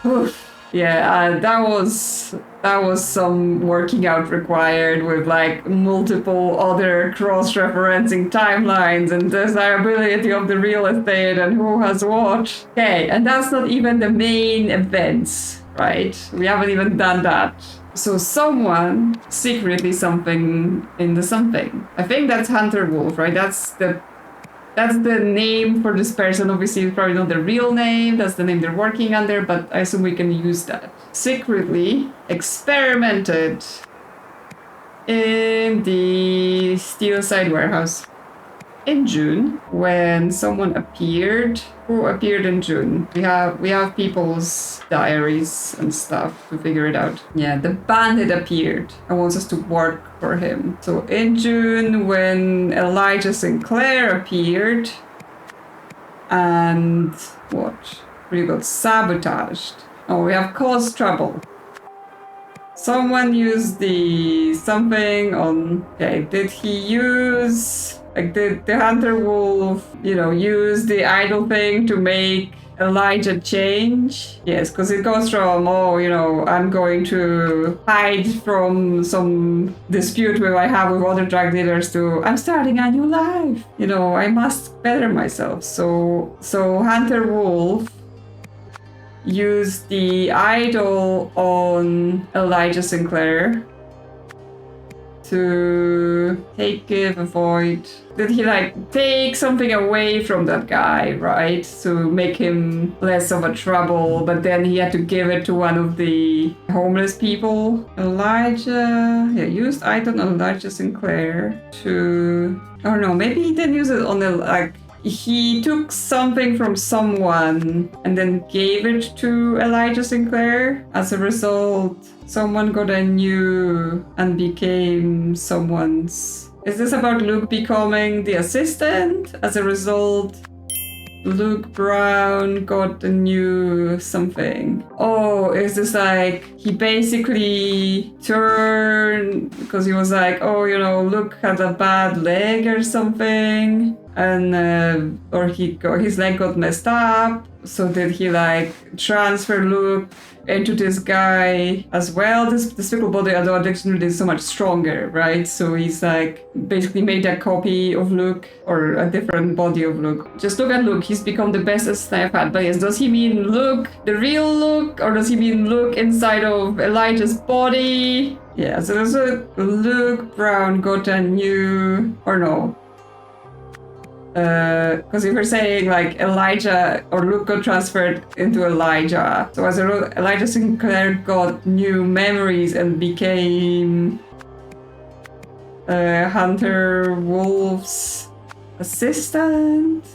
Speaker 1: Oof. Yeah, that that was some working out required with like multiple other cross-referencing timelines and desirability of the real estate and who has what. Okay, and that's not even the main events, right? We haven't even done that. So someone, secretly something in the something. I think that's Hunter Wolf, right? That's the name for this person. Obviously, it's probably not the real name. That's the name they're working under, but I assume we can use that. Secretly experimented in the Steelside Warehouse in June when someone appeared. Who appeared in June? We have people's diaries and stuff to figure it out. Yeah, the bandit appeared and wants us to work for him. So in June when Elijah Sinclair appeared and what? We got sabotaged. Oh, we have caused trouble. Someone used the something on... Okay, did he use... Like, did the Hunter Wolf, use the idol thing to make Elijah change? Yes, because it goes from, I'm going to hide from some dispute I have with other drug dealers to, I'm starting a new life. I must better myself. So Hunter Wolf used the idol on Elijah Sinclair to take, give, avoid. Did he take something away from that guy, right? To make him less of a trouble, but then he had to give it to one of the homeless people. Elijah, used item on Elijah Sinclair to, oh no, maybe he didn't use it on the, he took something from someone and then gave it to Elijah Sinclair. As a result, someone got a new and became someone's. Is this about Luke becoming the assistant? As a result, Luke Brown got a new something. Oh, is this he basically turned because he was Luke had a bad leg or something, and or his leg got messed up. So did he transfer Luke into this guy as well? This physical body, although addiction is so much stronger, right? So he's basically made a copy of Luke or a different body of Luke. Just look at Luke. He's become the best assistant I've had. But yes, does he mean Luke, the real Luke, or does he mean Luke inside of Elijah's body? Yeah, so there's a Luke Brown got a new, or no. Because if we're saying Elijah or Luke got transferred into Elijah, so as a result, Elijah Sinclair got new memories and became Hunter Wolf's assistant.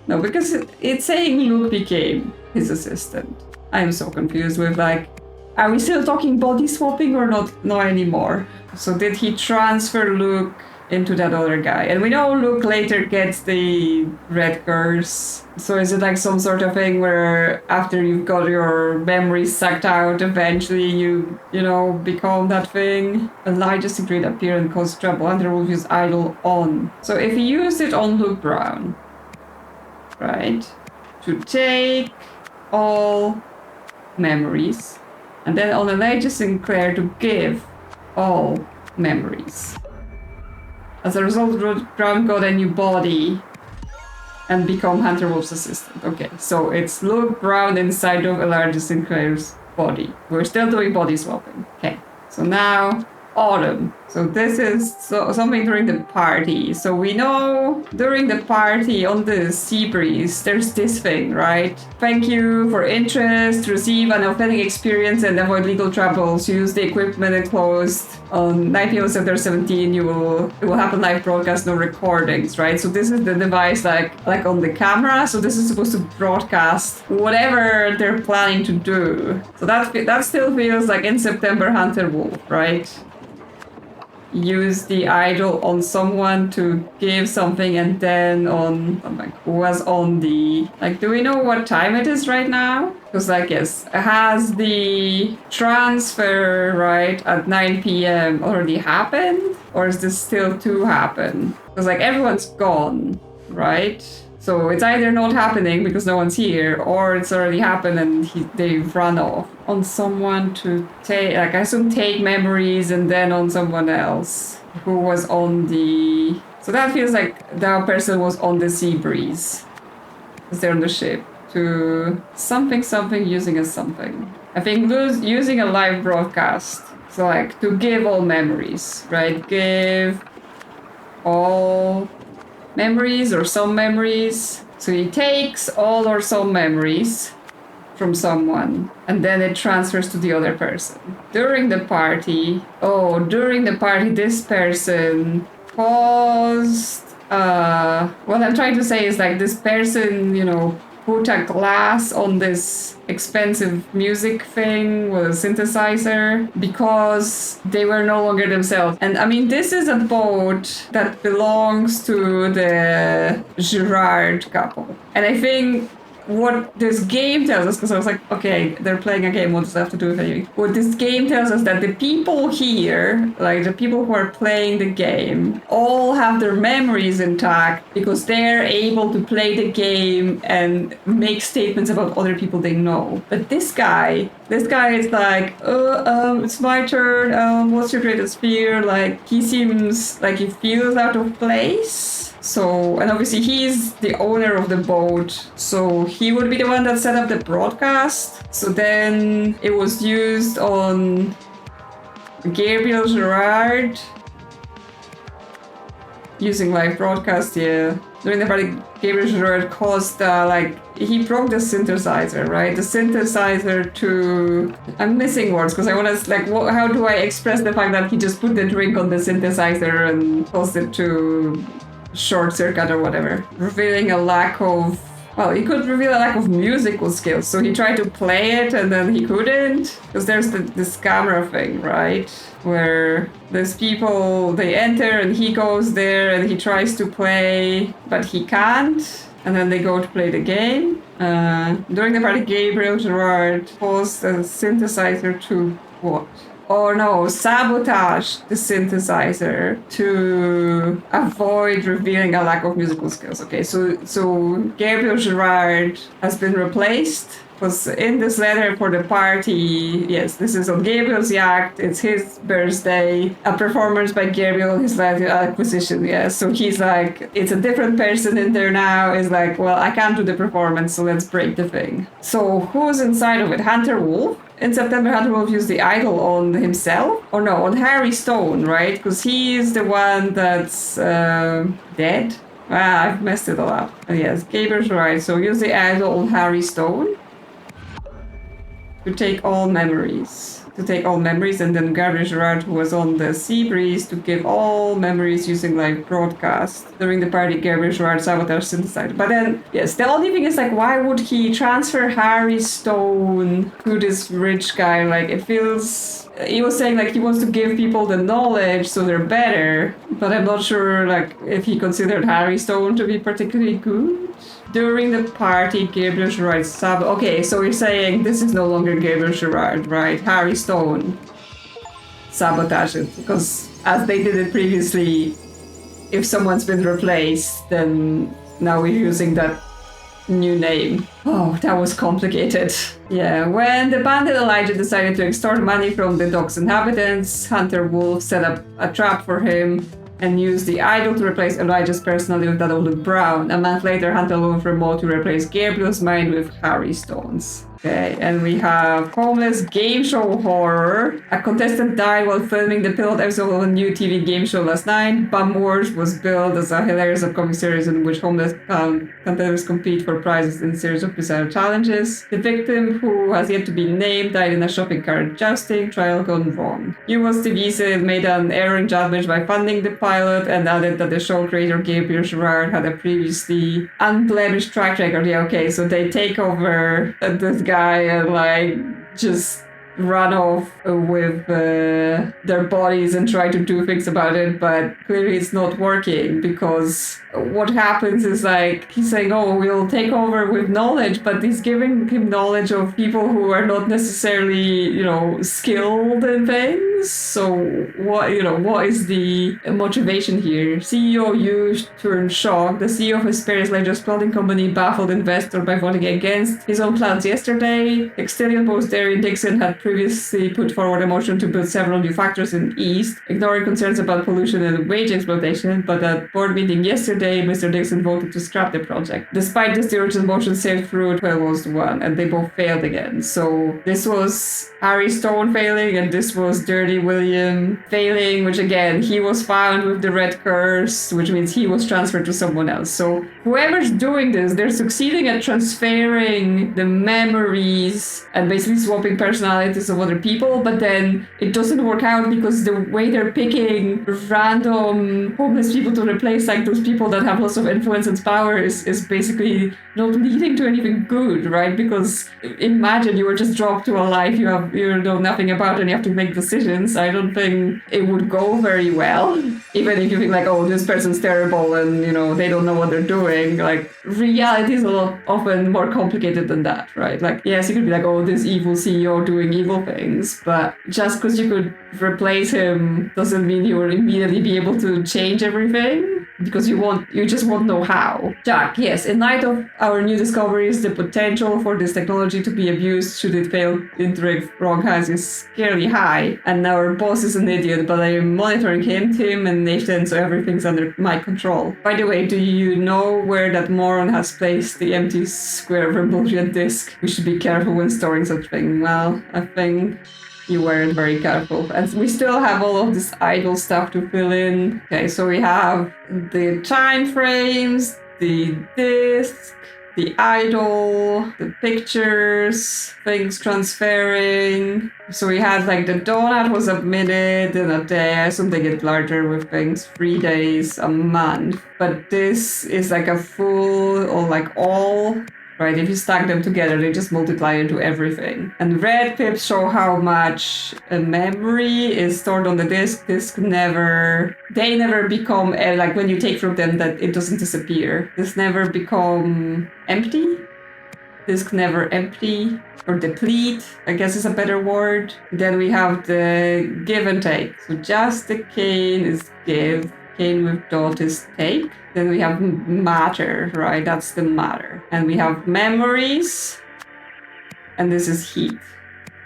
Speaker 1: No, because it's saying Luke became his assistant. I am so confused with are we still talking body swapping or not anymore? So did he transfer Luke into that other guy? And we know Luke later gets the red curse. So is it some sort of thing where after you've got your memories sucked out, eventually you become that thing? Elijah Secret appear and cause trouble. Hunter Wolf used idol on. So if he used it on Luke Brown, right, to take all memories, and then on Elijah Sinclair to give all memories. As a result, Brown got a new body and become Hunter Wolf's assistant. Okay, so it's Luke Brown inside of Elijah Sinclair's body. We're still doing body swapping. Okay, so now Autumn. So this is something during the party. So we know during the party on the sea breeze, there's this thing, right? Thank you for interest, receive an authentic experience and avoid legal troubles. Use the equipment enclosed on 9 p.m. September 17. It will happen live broadcast, no recordings, right? So this is the device like on the camera. So this is supposed to broadcast whatever they're planning to do. So that still feels like in September Hunter Wolf, right? Use the idol on someone to give something, and then on who was on the do we know what time it is right now? Because yes, has the transfer right at 9 p.m. already happened, or is this still to happen? Because everyone's gone, right? So it's either not happening because no one's here, or it's already happened and they've run off. On someone to take, like I assume take memories, and then on someone else who was on the... So that feels like that person was on the sea breeze. Because they're on the ship. To something using a something. I think using a live broadcast. So like to give all memories, right? Give all memories or some memories. So he takes all or some memories from someone and then it transfers to the other person. During the party, this person caused... what I'm trying to say is like this person, you know, put a glass on this expensive music thing with a synthesizer because they were no longer themselves. And I mean, this is a boat that belongs to the Girard couple. And I think what this game tells us, because I was like, okay, they're playing a game, what does that have to do with anything? What this game tells us that the people here, like the people who are playing the game, all have their memories intact because they're able to play the game and make statements about other people they know. But this guy is like, it's my turn, what's your greatest fear? Like, he seems like he feels out of place. So, and obviously he's the owner of the boat, so he would be the one that set up the broadcast. So then it was used on Gabriel Girard using live broadcast, yeah. During the party, Gabriel Girard caused, he broke the synthesizer, right? The synthesizer to... I'm missing words because I want to, like, how do I express the fact that he just put the drink on the synthesizer and caused it to... short circuit or whatever, revealing a lack of... Well, he could reveal a lack of musical skills, so he tried to play it and then he couldn't. Because there's this camera thing, right? Where there's people, they enter and he goes there and he tries to play, but he can't. And then they go to play the game. During the party, Gabriel Girard caused a synthesizer to what? Oh no, sabotage the synthesizer to avoid revealing a lack of musical skills. Okay, so Gabriel Girard has been replaced. Was in this letter for the party. Yes, this is on Gabriel's yacht. It's his birthday. A performance by Gabriel, his last acquisition. Yes, so he's like, it's a different person in there now. Is like, well, I can't do the performance, so let's break the thing. So who's inside of it? Hunter Wolf. In September, Hunter Wolf used the idol on himself. Or no, on Harry Stone, right? Because he's the one that's dead. I've messed it all up. Yes, Gabriel's right. So use the idol on Harry Stone. To take all memories. And then Gabriel Girard, who was on the sea breeze, to give all memories using live broadcast. During the party, Gabriel Girard sabotaged synthesizer. But then, yes, the only thing is like, why would he transfer Harry Stone to this rich guy? Like, it feels... He was saying like he wants to give people the knowledge so they're better. But I'm not sure like if he considered Harry Stone to be particularly good. During the party, Gabriel Girard okay, so you're saying this is no longer Gabriel Girard, right? Harry Stone sabotage it, because as they did it previously, if someone's been replaced, then now we're using that new name. Oh, that was complicated. Yeah, when the bandit Elijah decided to extort money from the dock's inhabitants, Hunter Wolf set up a trap for him and used the idol to replace Elijah's personality with that of Luke Brown. A month later, Hunter Wolf remote to replace Gabriel's mind with Harry Stone's. Okay, and we have homeless game show horror. A contestant died while filming the pilot episode of a new TV game show last night. Bum Wars was billed as a hilarious upcoming series in which homeless contenders compete for prizes in a series of bizarre challenges. The victim, who has yet to be named, died in a shopping cart jousting trial gone wrong. US TV said made an error in judgment by funding the pilot and added that the show creator Gabriel Girard had a previously unblemished track record. Yeah, okay, so they take over this guy and like just run off with their bodies and try to do things about it, but clearly it's not working, because what happens is like he's saying, oh, we'll take over with knowledge, but he's giving him knowledge of people who are not necessarily, you know, skilled in things. things. So what is the motivation here? CEO used turned shocked. The CEO of his Paris Ledger's clothing company baffled investor by voting against his own plans yesterday. Exterior boss Darian Dixon had previously put forward a motion to build several new factories in the East, ignoring concerns about pollution and wage exploitation, but at board meeting yesterday, Mr. Dixon voted to scrap the project. Despite this, the original motion sailed through 12-1, and they both failed again. So this was Harry Stone failing, and this was Dirty William failing, which again, he was found with the red curse, which means he was transferred to someone else. So whoever's doing this, they're succeeding at transferring the memories and basically swapping personalities of other people, but then it doesn't work out because the way they're picking random homeless people to replace like those people that have lots of influence and power is basically not leading to anything good, right? Because imagine you were just dropped to a life you know nothing about and you have to make decisions. I don't think it would go very well. Even if you think like, oh, this person's terrible and they don't know what they're doing. Like reality is often more complicated than that, right? Like yes, you could be like, oh, this evil CEO doing evil things, but just because you could replace him doesn't mean you will immediately be able to change everything. Because you just won't know how. Jack, yes, in light of our new discoveries, the potential for this technology to be abused should it fail into the wrong hands is scary high. And our boss is an idiot, but I'm monitoring him, Tim, and Nathan, so everything's under my control. By the way, do you know where that moron has placed the empty square Vermilion disc? We should be careful when storing such thing. Well, I think you weren't very careful. And we still have all of this idle stuff to fill in. Okay, so we have the time frames, the disc, the idle, the pictures, things transferring. So we had like the donut was a minute and a day. I assume they get larger with things, 3 days, a month. But this is like a full or like all. Right, if you stack them together, they just multiply into everything. And red pips show how much a memory is stored on the disk. They never become, like when you take from them, that it doesn't disappear. This never become empty. Disk never empty or deplete, I guess is a better word. Then we have the give and take. So just the cane is give. Cane with dot is take. Then we have matter, right? That's the matter. And we have memories. And this is heat.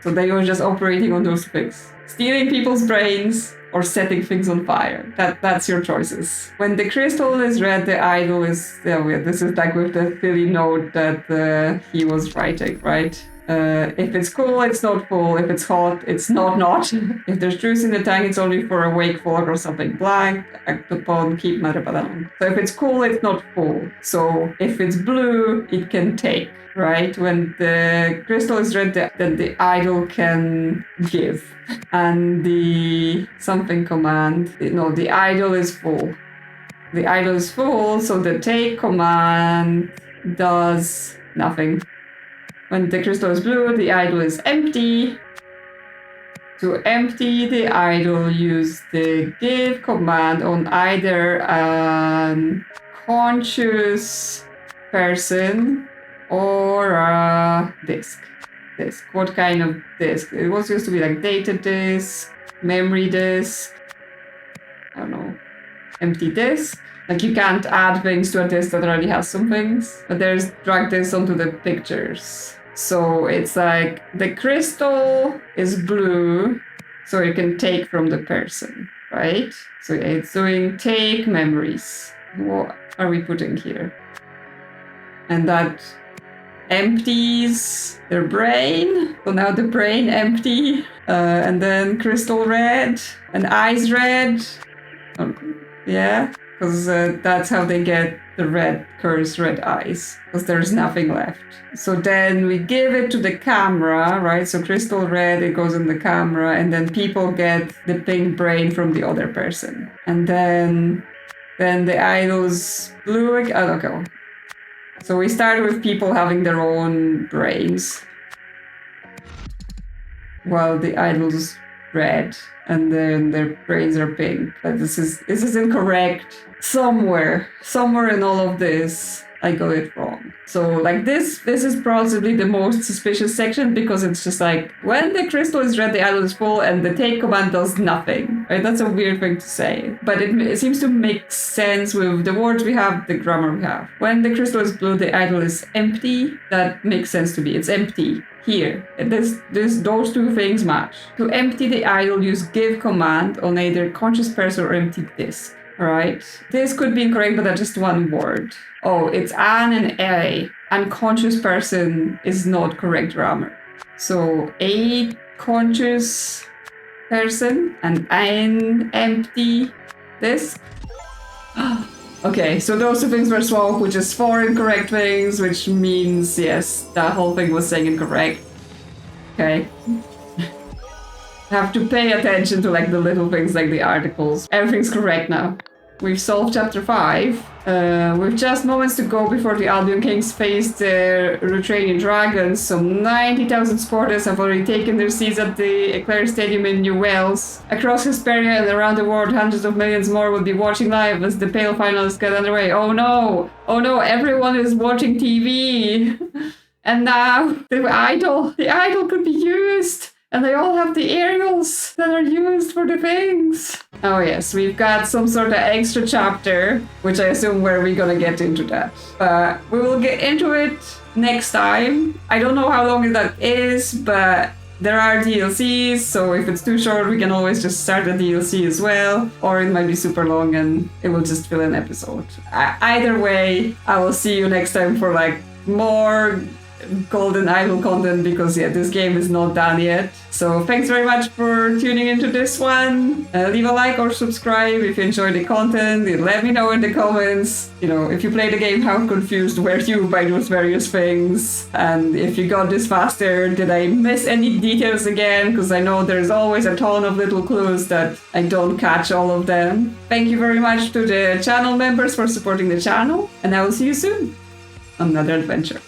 Speaker 1: So they were just operating on those things. Stealing people's brains or setting things on fire. That's your choices. When the crystal is red, the idol is... this is like with the silly note that he was writing, right? If it's cool, it's not full. If it's hot, it's not. If there's juice in the tank, it's only for a wake fog or something black. Act upon, keep matter balance. So if it's cool, it's not full. So if it's blue, it can take, right? When the crystal is red, then the idol can give. And the something command, the idol is full. The idol is full, so the take command does nothing. When the crystal is blue, the idol is empty. To empty the idol, use the give command on either a conscious person or a disk. What kind of disk? It was used to be like data disk, memory disk, I don't know, empty disk. Like you can't add things to a disk that already has some things, but there's drag this onto the pictures. So it's like the crystal is blue, so it can take from the person, right? So it's doing take memories. What are we putting here? And that empties their brain. So now the brain empty, and then crystal red and eyes red. Yeah, because that's how they get the red curse, red eyes, because there's nothing left. So then we give it to the camera, right? So crystal red, it goes in the camera, and then people get the pink brain from the other person. And then the idol's blue. Okay. So we start with people having their own brains, while the idol's red, and then their brains are pink. But this is incorrect. Somewhere in all of this, I got it wrong. So like this is possibly the most suspicious section because it's just like when the crystal is red, the idol is full, and the take command does nothing. Right? That's a weird thing to say, but it seems to make sense with the words we have, the grammar we have. When the crystal is blue, the idol is empty. That makes sense to me. It's empty. Here, those two things match. To empty the idol, use give command on either conscious person or empty disk. Alright, this could be incorrect, but that's just one word. Oh, it's an and a. Unconscious person is not correct grammar. So a conscious person and an empty disk. Okay, so those two things were swapped, which is 4 incorrect things, which means, yes, that whole thing was saying incorrect. Okay. Have to pay attention to like the little things like the articles. Everything's correct now. We've solved chapter 5. With just moments to go before the Albion Kings face the Rutranian dragons, some 90,000 supporters have already taken their seats at the Eclair Stadium in New Wales. Across Hesperia and around the world, hundreds of millions more will be watching live as the Pale Finals get underway. Oh no! Oh no, everyone is watching TV! And now, the idol could be used! And they all have the aerials that are used for the things. Oh yes, we've got some sort of extra chapter, which I assume where we're gonna get into that. But we will get into it next time. I don't know how long that is, but there are DLCs, so if it's too short, we can always just start the DLC as well. Or it might be super long and it will just fill an episode. Either way, I will see you next time for like more Golden Idol content because yeah, this game is not done yet. So thanks very much for tuning into this one. Leave a like or subscribe if you enjoyed the content. Let me know in the comments, you know, if you play the game, how confused were you by those various things? And if you got this faster, did I miss any details again? Because I know there's always a ton of little clues that I don't catch all of them. Thank you very much to the channel members for supporting the channel, and I will see you soon on another adventure.